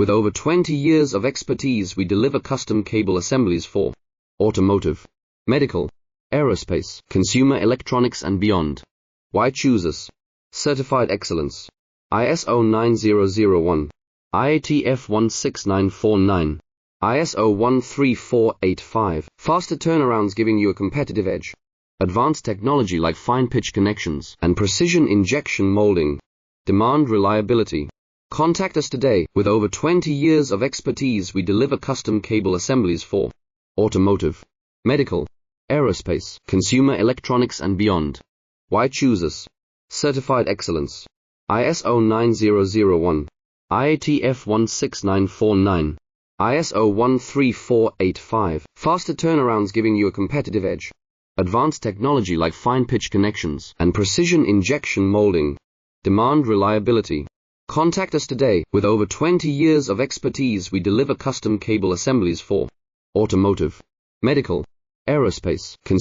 With over 20 years of expertise, we deliver custom cable assemblies for automotive, medical, aerospace, consumer electronics and beyond. Why choose us? Certified excellence. ISO 9001, IATF 16949, ISO 13485. Faster turnarounds giving you a competitive edge. Advanced technology like fine pitch connections and precision injection molding. Demand reliability. Contact us today. With over 20 years of expertise, we deliver custom cable assemblies for automotive, medical, aerospace, consumer electronics and beyond. Why choose us? Certified excellence. ISO 9001, IATF 16949, ISO 13485. Faster turnarounds giving you a competitive edge. Advanced technology like fine pitch connections and precision injection molding. Demand reliability. Contact us today. With over 20 years of expertise, we deliver custom cable assemblies for automotive, medical, aerospace, consumer